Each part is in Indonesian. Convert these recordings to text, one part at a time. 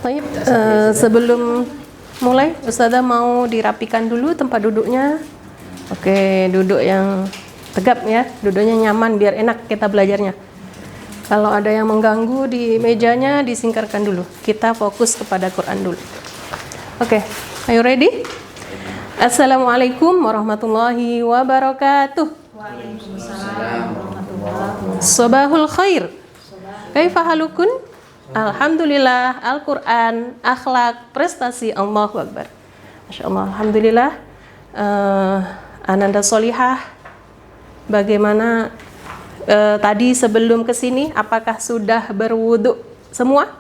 Baik, sebelum mulai, Ustazah mau dirapikan dulu tempat duduknya. Oke, duduk yang tegap ya, duduknya nyaman biar enak kita belajarnya. Kalau ada yang mengganggu di mejanya, disingkirkan dulu. Kita fokus kepada Quran dulu. Oke, are you ready? Assalamualaikum warahmatullahi wabarakatuh. Waalaikumsalam warahmatullahi wabarakatuh. Sobahul khair. Kaifa halukun? Alhamdulillah, Al-Quran, akhlak, prestasi, Allahu Akbar. Masya Allah, Alhamdulillah. Ananda Solihah, bagaimana tadi sebelum kesini, apakah sudah berwudu semua?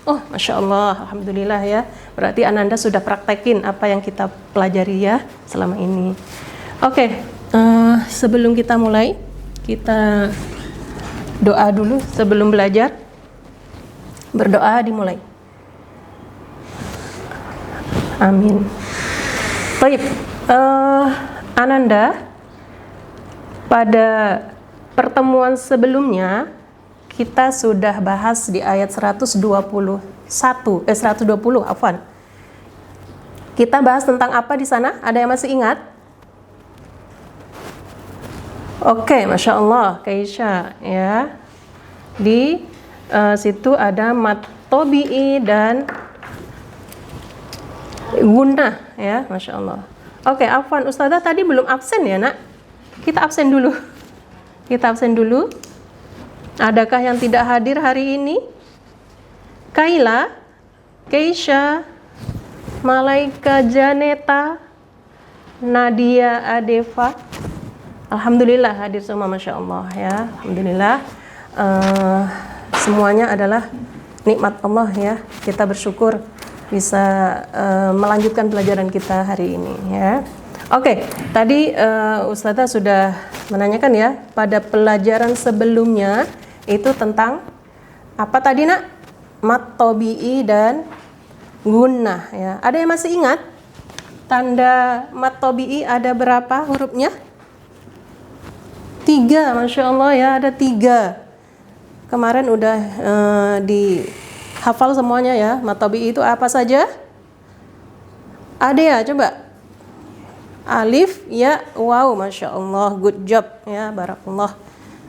Oh, Masya Allah, Alhamdulillah ya. Berarti Ananda sudah praktekin apa yang kita pelajari ya selama ini. Oke, sebelum kita mulai, kita doa dulu sebelum belajar. Berdoa dimulai. Amin. Baik, Ananda, pada pertemuan sebelumnya kita sudah bahas di ayat 120, afwan. Kita bahas tentang apa di sana? Ada yang masih ingat? Oke, Masya Allah, Kaisha ya. Di situ ada mat tobi'i dan gunnah ya, Masya Allah. Oke, afwan, Ustazah tadi belum absen ya nak? Kita absen dulu. Kita absen dulu. Adakah yang tidak hadir hari ini? Kaila, Keisha, Malaika Janeta, Nadia Adeva. Alhamdulillah hadir semua, Masya Allah ya. Alhamdulillah. Semuanya adalah nikmat Allah ya. Kita bersyukur bisa melanjutkan pelajaran kita hari ini ya. Oke, tadi Ustazah sudah menanyakan ya, pada pelajaran sebelumnya itu tentang apa tadi nak? Mat tobi'i dan gunnah ya. Ada yang masih ingat? Tanda mat tobi'i ada berapa hurufnya? 3, Masya Allah ya, ada 3. Kemarin udah dihafal semuanya ya. Mat tobi'i itu apa saja? Ada ya, coba. Alif, ya, wow, Masya Allah, good job ya, barakallah,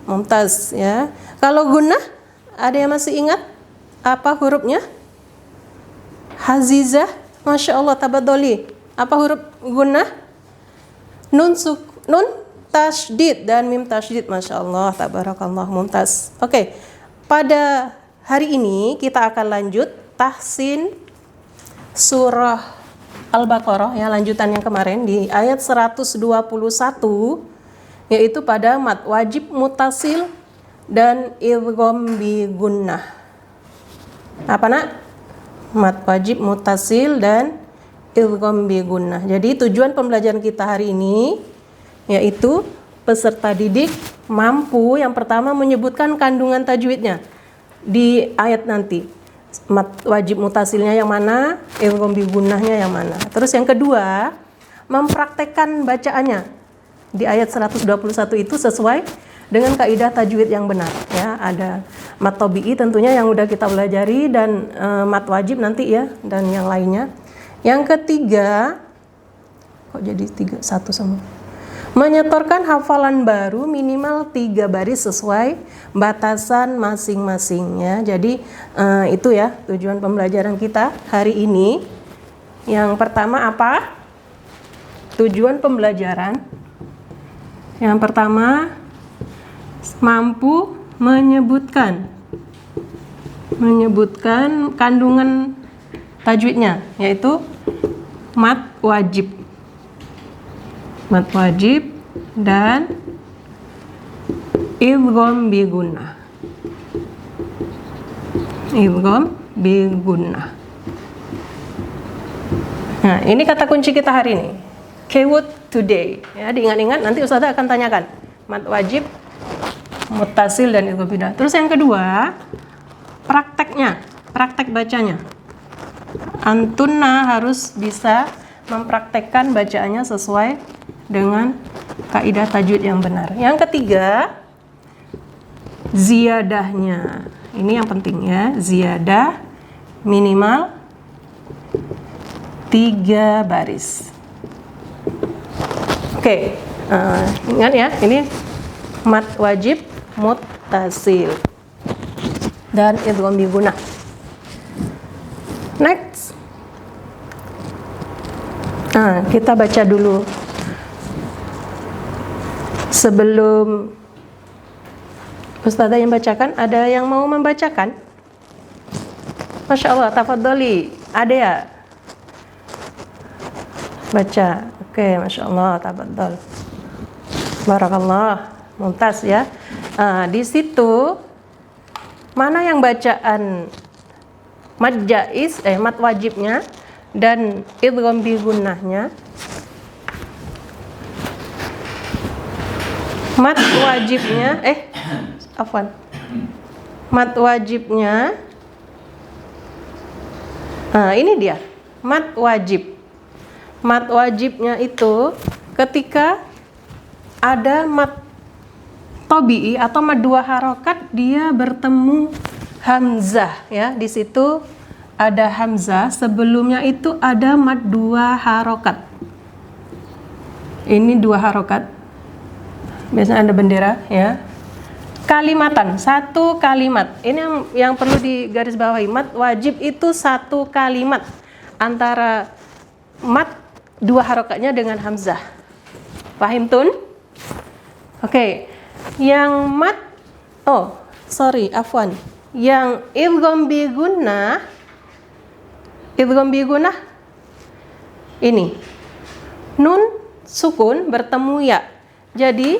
mumtaz ya. Kalau gunnah, ada yang masih ingat apa hurufnya? Hazizah, Masya Allah, tabadoli. Apa huruf gunnah? Nun tasydid dan mim tasydid, Masya Allah, tabarakallah, mumtaz. Oke, pada hari ini kita akan lanjut tahsin surah Al-Baqarah ya, lanjutan yang kemarin di ayat 121, yaitu pada mat wajib mutasil dan idgham bi gunnah. Apa nak? Mat wajib mutasil dan idgham bi gunnah. Jadi tujuan pembelajaran kita hari ini yaitu peserta didik mampu yang pertama menyebutkan kandungan tajwidnya di ayat nanti. Mat wajib mutasilnya yang mana, idgham bi gunnahnya yang mana. Terus yang kedua, mempraktekkan bacaannya di ayat 121 itu sesuai dengan kaidah tajwid yang benar ya. Ada mat tobi'i tentunya yang udah kita pelajari dan mat wajib nanti ya, dan yang lainnya. Yang ketiga, kok jadi 1 sama? Menyetorkan hafalan baru minimal 3 baris sesuai batasan masing-masing ya. Jadi itu ya tujuan pembelajaran kita hari ini. Yang pertama apa? Tujuan pembelajaran yang pertama, mampu menyebutkan kandungan tajwidnya, yaitu mat wajib dan idgham bi gunnah. Nah, ini kata kunci kita hari ini. Keyword today. Ya, diingat-ingat, nanti Ustazah akan tanyakan. Mat wajib, mutasil dan idgham bi gunnah. Terus yang kedua, praktek bacanya. Antunna harus bisa mempraktekkan bacaannya sesuai dengan kaidah tajwid yang benar. Yang ketiga, ziyadahnya. Ini yang penting ya, ziyadah minimal 3 baris. Oke, ingat ya, ini mad wajib muttasil dan idgham bi gunnah. Next, kita baca dulu sebelum Ustazah yang bacakan. Ada yang mau membacakan? Masya Allah, tafadholi. Ada ya? Baca. Oke, Masya Allah, tafadhol. Barakallah, mumtaz ya. Di situ mana yang bacaan mad jaiz, mad wajibnya dan idgham bi gunnahnya? Mad wajibnya, mad wajibnya, ini dia, mad wajib. Mad wajibnya itu ketika ada mad tabi'i atau mad 2 harokat, dia bertemu hamzah ya. Di situ ada hamzah, sebelumnya itu ada mad 2 harokat. Ini 2 harokat. Biasanya ada bendera ya. Kalimatan, 1 kalimat. Ini yang perlu digarisbawahi. Mad wajib itu 1 kalimat antara mad 2 harokatnya dengan hamzah. Paham tun? Oke. Yang mad, afwan. Yang idgham bi gunnah ini nun sukun bertemu ya. Jadi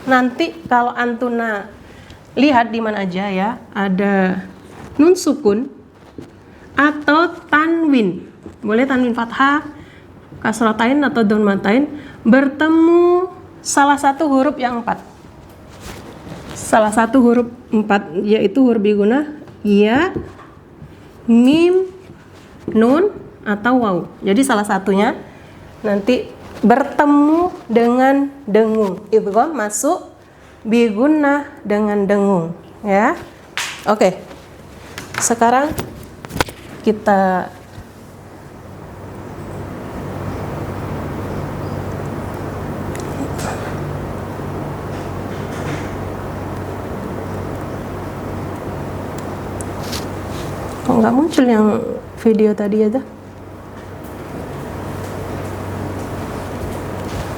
nanti kalau antuna lihat di mana aja ya, ada nun sukun atau tanwin. Boleh tanwin fathah, kasratain atau dhammatain, bertemu salah satu huruf yang 4. Salah satu huruf 4, yaitu huruf bi gunnah, ya, mim, nun atau waw. Jadi salah satunya nanti bertemu dengan dengung. Idgham masuk, bi gunnah dengan dengung ya. Oke. Sekarang kita nggak muncul yang video tadi ya.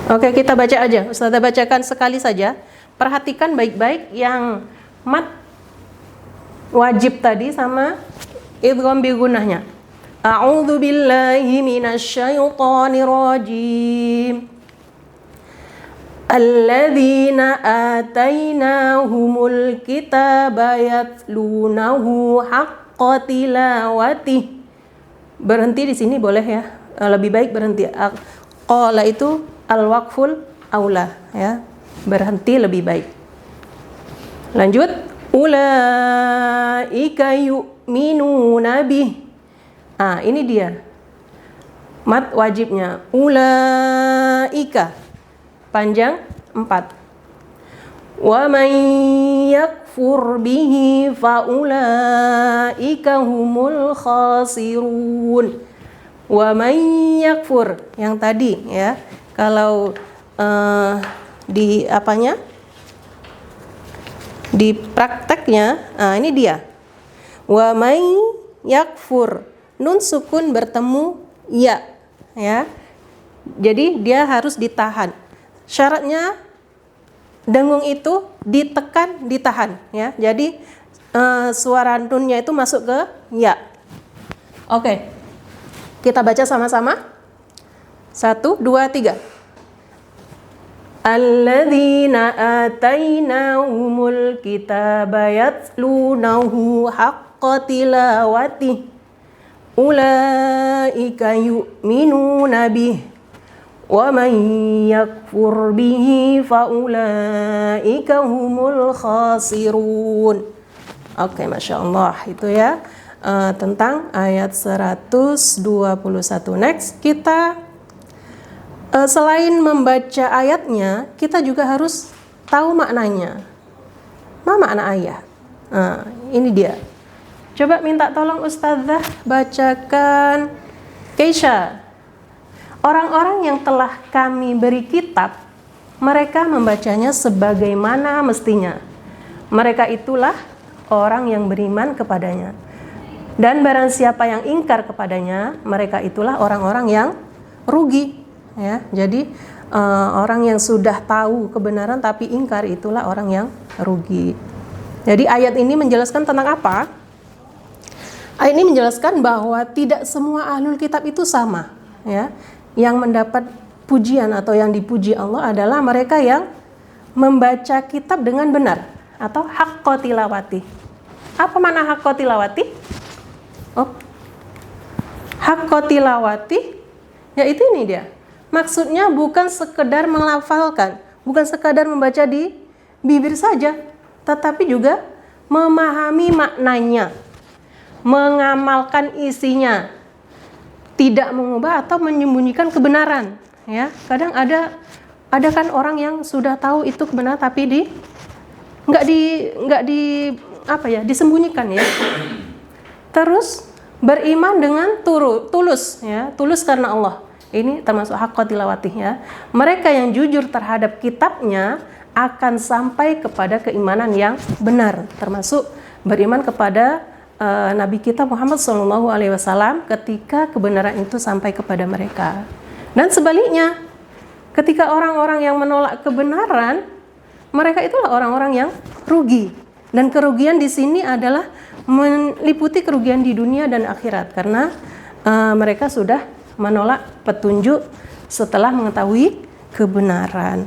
Oke, kita baca aja. Ustazah bacakan sekali saja. Perhatikan baik-baik yang mad wajib tadi sama idgham bi gunnahnya. A'udzu billahi minasyaitonir rajim. Alladzina atainahumul kitaba yatlunahu haqqa tilawatih. Berhenti di sini boleh ya. Lebih baik berhenti. Qala itu al-waqful aula ya. Berhenti lebih baik. Lanjut. Ulaika yu'minuna bih. Ini dia. Mad wajibnya. Ulaika. Panjang 4. Wa man yakfur bihi fa ulaika humul khasirun. Wa man yakfur yang tadi ya. Kalau di apanya? Di prakteknya, ini dia. Wa may yakfur, nun sukun bertemu ya, ya. Jadi dia harus ditahan. Syaratnya dengung itu ditekan, ditahan, ya. Jadi suara nunnya itu masuk ke ya. Oke. Kita baca sama-sama. 1, 2, 3. Alladzina atainahumul kitaba yatlunahu haqqa tilawatih. Ulaika yu'minuna bih. Wa man yakfur bihi fa ulaika humul khasirun. Oke, Masya Allah. Itu ya tentang ayat 121. Next, kita selain membaca ayatnya, kita juga harus tahu maknanya. Apa makna ayat? Ini dia. Coba minta tolong Ustazah bacakan Keisha. Orang-orang yang telah kami beri kitab, mereka membacanya sebagaimana mestinya. Mereka itulah orang yang beriman kepadanya. Dan barang siapa yang ingkar kepadanya, mereka itulah orang-orang yang rugi. Ya, jadi orang yang sudah tahu kebenaran tapi ingkar itulah orang yang rugi. Jadi ayat ini menjelaskan tentang apa? Ayat ini menjelaskan bahwa tidak semua ahlul kitab itu sama. Ya, yang mendapat pujian atau yang dipuji Allah adalah mereka yang membaca kitab dengan benar atau haqqa tilawati. Apa makna haqqa tilawati? Haqqa tilawati, yaitu ini dia. Maksudnya bukan sekedar melafalkan, bukan sekedar membaca di bibir saja, tetapi juga memahami maknanya, mengamalkan isinya, tidak mengubah atau menyembunyikan kebenaran. Ya, kadang ada kan orang yang sudah tahu itu kebenaran tapi disembunyikan ya. Terus beriman dengan tulus ya, tulus karena Allah. Ini termasuk haqqa tilawati ya. Mereka yang jujur terhadap kitabnya akan sampai kepada keimanan yang benar, termasuk beriman kepada Nabi kita Muhammad SAW ketika kebenaran itu sampai kepada mereka. Dan sebaliknya, ketika orang-orang yang menolak kebenaran, mereka itulah orang-orang yang rugi. Dan kerugian di sini adalah meliputi kerugian di dunia dan akhirat, karena mereka sudah menolak petunjuk setelah mengetahui kebenaran.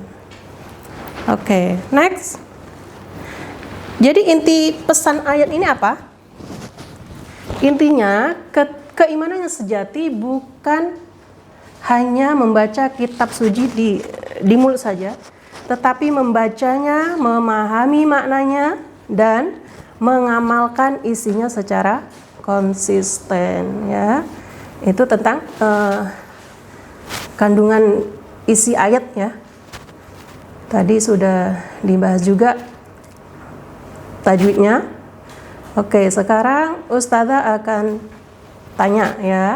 Oke, next. Jadi inti pesan ayat ini apa? Intinya, keimanan yang sejati bukan hanya membaca kitab suci di mulut saja, tetapi membacanya, memahami maknanya, dan mengamalkan isinya secara konsisten. Ya, itu tentang kandungan isi ayat ya. Tadi sudah dibahas juga tajwidnya. Oke, sekarang Ustazah akan tanya ya,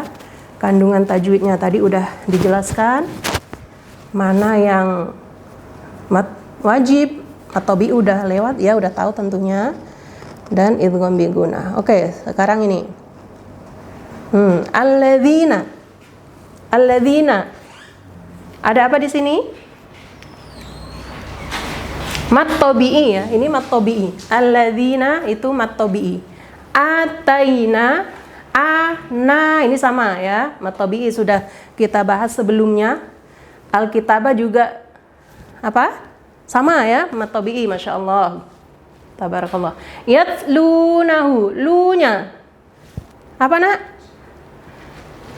kandungan tajwidnya tadi udah dijelaskan, mana yang mad wajib atau bi udah lewat ya, udah tahu tentunya, dan idgham bi gunnah. Oke, sekarang ini alladzina ada apa di sini? Mat tabi'i ya, ini mat tabi'i. Alladzina itu mat tabi'i. Ataina, ana ini sama ya, mat tabi'i sudah kita bahas sebelumnya. Alkitabah juga apa? Sama ya, mat tabi'i, Masya Allah. Tabarakallah. Yatlunahu, lunya apa nak?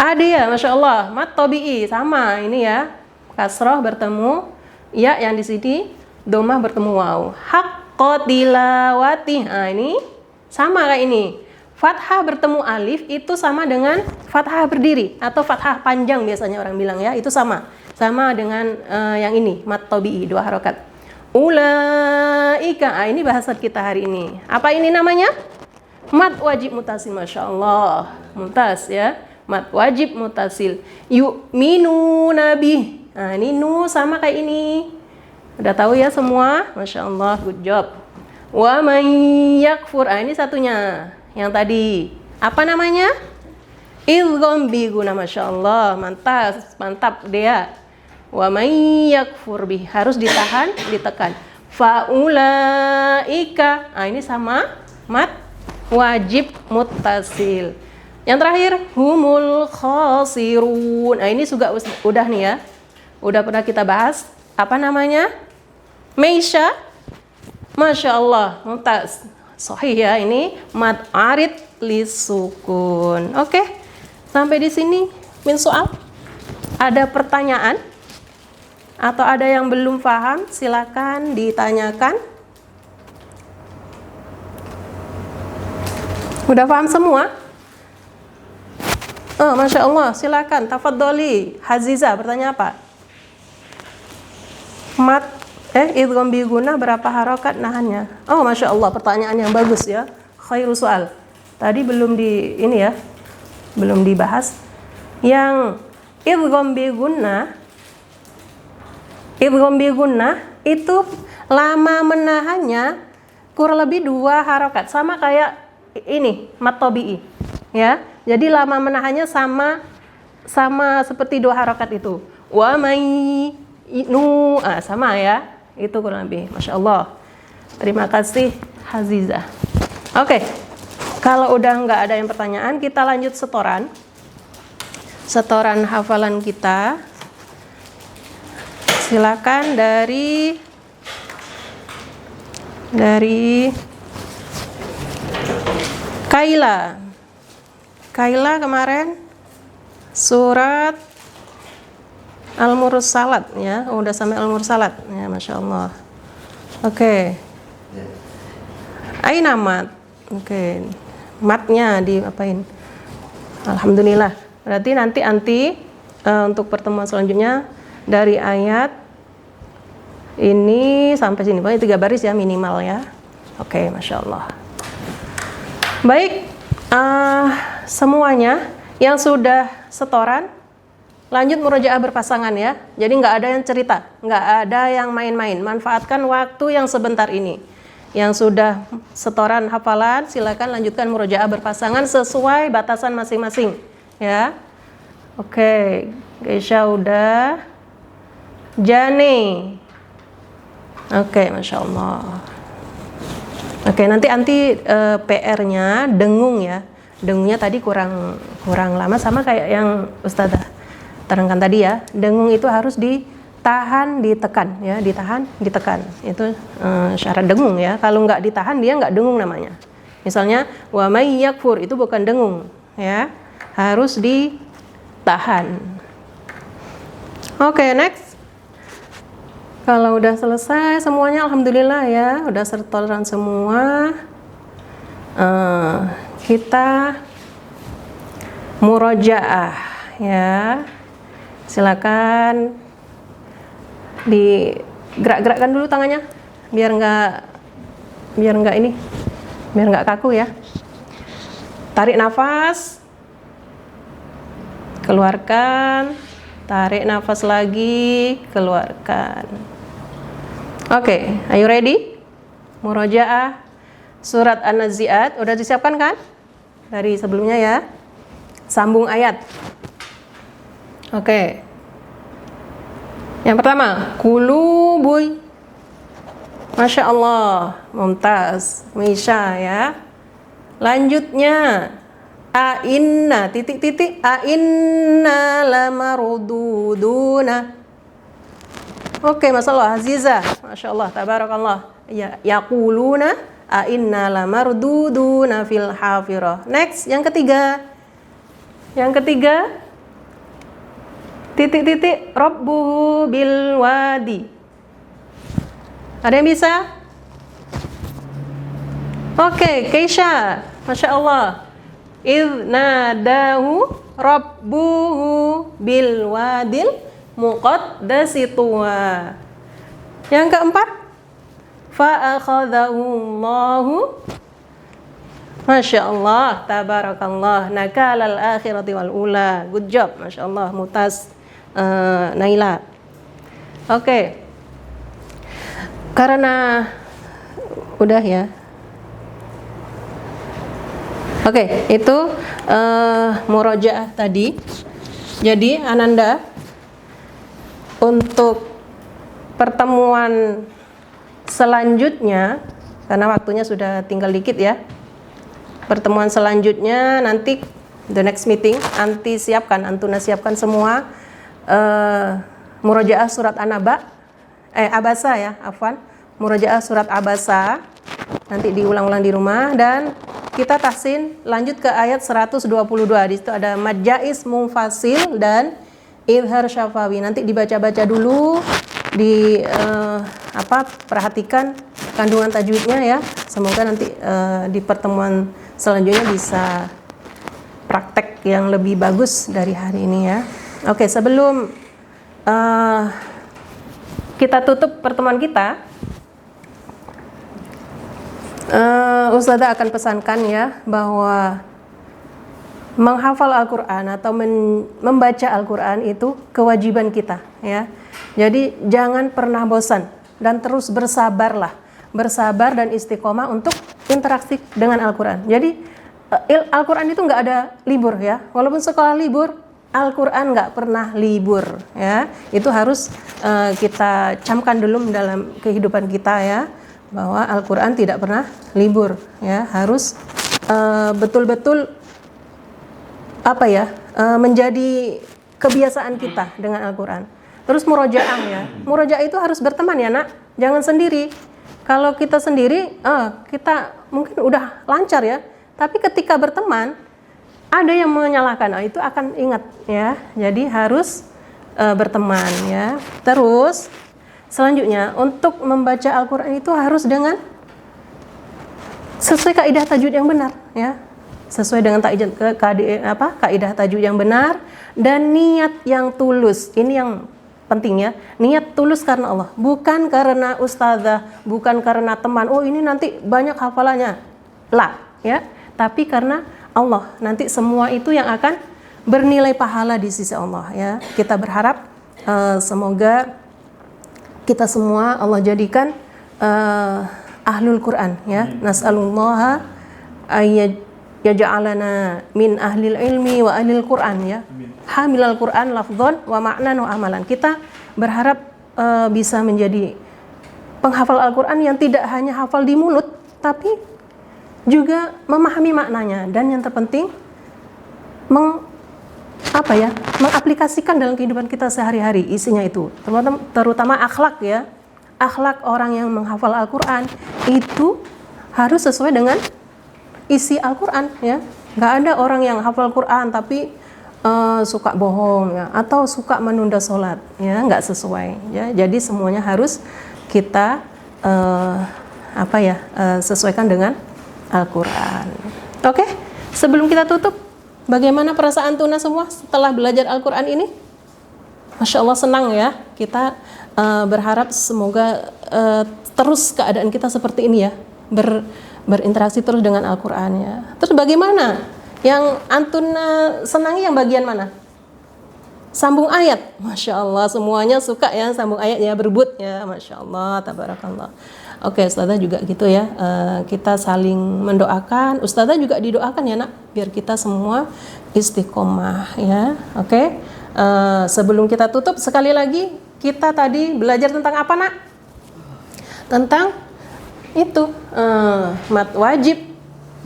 Ada ya, Masya Allah. Mat tabi'i sama ini ya, kasroh bertemu ya, yang di sini domah bertemu waw. Haqqa tilawati. Nah, ini sama kayak ini. Fathah bertemu alif itu sama dengan fathah berdiri atau fathah panjang biasanya orang bilang ya, itu sama dengan yang ini mat tabi'i 2 harokat. Ulaika. Nah, ini bahasa kita hari ini. Apa ini namanya? Mat wajib mutasil. Masya Allah, mumtaz ya. Mat wajib mutasil. Yu'minu nabi. Nah, ini nu sama kayak ini. Udah tahu ya semua? Masya Allah, good job. Wa man yakfur. Ini satunya. Yang tadi. Apa namanya? Idgham bi gunnah. Masya Allah, mantap dia. Wa man yakfur bi. Harus ditahan, ditekan. Faulaika. Ini sama. Mat wajib muttasil. Yang terakhir, humul khasirun. Ini juga udah nih ya. Udah pernah kita bahas. Apa namanya? Meisha. Masya Allah, mumtaz. Sahih ya, ini mad arid lisukun. Oke, sampai di sini min soal. Ada pertanyaan? Atau ada yang belum paham? Silakan ditanyakan. Udah paham semua? Oh, Masya Allah, silakan. Tafadholi. Haziza, bertanya apa? Idgham bi gunnah berapa harokat nahannya? Oh, Masya Allah, pertanyaan yang bagus ya. Khairu soal. Tadi belum belum dibahas. Yang idgham bi gunnah itu lama menahannya kurang lebih 2 harokat, sama kayak ini mat tabi'i ya. Jadi lama menahannya sama seperti 2 harokat itu. Wa may sama ya. Itu kurang lebih. Masya Allah. Terima kasih Hazizah. Oke. Kalau udah nggak ada yang pertanyaan, kita lanjut setoran hafalan kita. Silakan dari Kaila kemarin surat Al-Mursalat ya. Udah sampai Al-Mursalat ya, Masya Allah. Oke. Aina mat. Oke. Matnya diapain? Alhamdulillah. Berarti nanti untuk pertemuan selanjutnya dari ayat ini sampai sini, pokoknya 3 baris ya minimal ya. Oke, Masya Allah. Baik, semuanya yang sudah setoran lanjut murojaah berpasangan ya. Jadi nggak ada yang cerita, nggak ada yang main-main. Manfaatkan waktu yang sebentar ini. Yang sudah setoran hafalan, silakan lanjutkan murojaah berpasangan sesuai batasan masing-masing ya. Oke, Geisha udah. Jani. Oke, Masya Allah. Oke, nanti PR-nya dengung ya. Dengungnya tadi kurang lama, sama kayak yang Ustazah terangkan tadi ya. Dengung itu harus ditahan, ditekan ya, ditekan. Itu syarat dengung ya. Kalau nggak ditahan dia nggak dengung namanya. Misalnya wa may yakfur itu bukan dengung ya. Harus ditahan. Oke, next. Kalau udah selesai semuanya alhamdulillah ya, udah setoran semua. Kita murojaah ya. Silakan digerak-gerakkan dulu tangannya biar nggak kaku ya. Tarik nafas, keluarkan, tarik nafas lagi, keluarkan. Oke, are you ready? Murojaah surat An-Nazi'at udah disiapkan kan? Dari sebelumnya ya. Sambung ayat. Oke. Yang pertama, kulubuy. Masya Allah, mumtaz, Misha ya. Lanjutnya, a'inna, a'inna lamarududuna. Oke, masalah Aziza. Masya Allah, tabarakallah. Ya, yaquluna a'inna lamarduduna fil hafirah. Next, yang ketiga. Rabbuhu bil wadi. Ada yang bisa? Oke, Keisha. Masya Allah. Idh nadahu rabbuhu bil wadil muqaddasi tuwa. Yang keempat, fa'akhadhahu Allahu. Masya Allah, tabarakallah, nakalal akhirati wal ula. Good job, Masya Allah, Mutaz Naila. Oke. Karena udah ya. Oke, itu murojaah tadi. Jadi Ananda, untuk pertemuan selanjutnya, karena waktunya sudah tinggal dikit ya. Pertemuan selanjutnya nanti the next meeting, Antuna siapkan semua murojaah surat Abasa ya, murojaah surat Abasa. Nanti diulang-ulang di rumah dan kita tahsin lanjut ke ayat 122. Di situ ada mad jaiz munfasil dan idhar syafawi. Nanti dibaca-baca dulu, perhatikan kandungan tajwidnya ya. Semoga nanti di pertemuan selanjutnya bisa praktek yang lebih bagus dari hari ini ya. Oke, sebelum kita tutup pertemuan kita, Ustazah akan pesankan ya bahwa menghafal Al-Quran atau membaca Al-Quran itu kewajiban kita ya. Jadi jangan pernah bosan dan terus bersabar dan istiqomah untuk interaksi dengan Al-Quran. Jadi Al-Quran itu nggak ada libur ya. Walaupun sekolah libur, Al-Quran nggak pernah libur ya. Itu harus kita camkan dulu dalam kehidupan kita ya, bahwa Al-Quran tidak pernah libur ya. Harus betul-betul menjadi kebiasaan kita dengan Al-Quran. Terus murojaah ya. Murojaah itu harus berteman ya nak, jangan sendiri. Kalau kita sendiri, kita mungkin udah lancar ya. Tapi ketika berteman, ada yang menyalahkan, itu akan ingat ya. Jadi harus berteman ya. Terus selanjutnya untuk membaca Al-Quran itu harus dengan sesuai kaidah tajwid yang benar ya. Sesuai dengan kaidah tajwid yang benar dan niat yang tulus. Ini yang penting ya. Niat tulus karena Allah, bukan karena ustazah, bukan karena teman. Oh, ini nanti banyak hafalannya. Lah, ya. Tapi karena Allah. Nanti semua itu yang akan bernilai pahala di sisi Allah ya. Kita berharap semoga kita semua Allah jadikan ahlul Quran ya. Nas'alullaha yaj'alana min ahlil ilmi wa ahlil Quran ya. Hamilal Quran lafdhon wa ma'nan wa amalan. Kita berharap bisa menjadi penghafal Al-Quran yang tidak hanya hafal di mulut, tapi juga memahami maknanya, dan yang terpenting mengaplikasikan dalam kehidupan kita sehari-hari. Isinya itu terutama akhlak ya. Akhlak orang yang menghafal Al-Quran itu harus sesuai dengan isi Al-Quran ya. Nggak ada orang yang hafal Quran tapi suka bohong ya, atau suka menunda sholat ya, nggak sesuai ya. Jadi semuanya harus kita sesuaikan dengan Al-Quran. Oke, sebelum kita tutup, bagaimana perasaan Tuna semua setelah belajar Al-Quran ini? Masya Allah, senang ya. Kita berharap semoga terus keadaan kita seperti ini ya, berinteraksi terus dengan Al-Quran ya. Terus bagaimana? Yang Antuna senangi yang bagian mana? Sambung ayat. Masya Allah, semuanya suka ya sambung ayat ya, berebut ya. Masya Allah, tabarakallah. Oke, Ustazah juga gitu ya. Kita saling mendoakan. Ustazah juga didoakan ya nak, biar kita semua istiqomah ya. Oke. Sebelum kita tutup, sekali lagi kita tadi belajar tentang apa nak? Tentang itu mad wajib,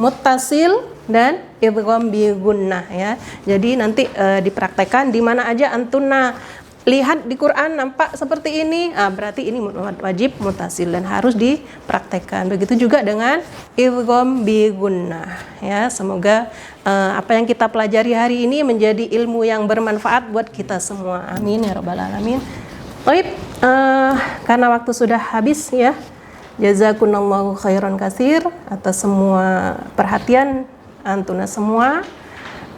muttasil, dan idgham bi gunnah ya. Jadi nanti dipraktekkan di mana aja Antuna lihat di Quran nampak seperti ini, berarti ini mad wajib, muttasil, dan harus dipraktekkan. Begitu juga dengan idgham bi gunnah ya. Semoga apa yang kita pelajari hari ini menjadi ilmu yang bermanfaat buat kita semua. Amin ya rabbal alamin. Baik, karena waktu sudah habis ya. Jazakumullahu khairan katsir atas semua perhatian Antuna semua.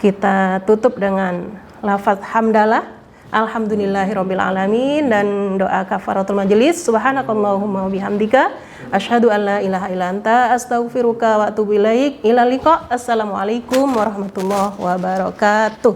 Kita tutup dengan lafaz hamdalah, alhamdulillahirabbil alamin, dan doa kafaratul majelis. Subhanakallahumma wa bihamdika asyhadu an la ilaha illa anta astaghfiruka wa atubu ilaik. Ila liqa. Assalamualaikum warahmatullahi wabarakatuh.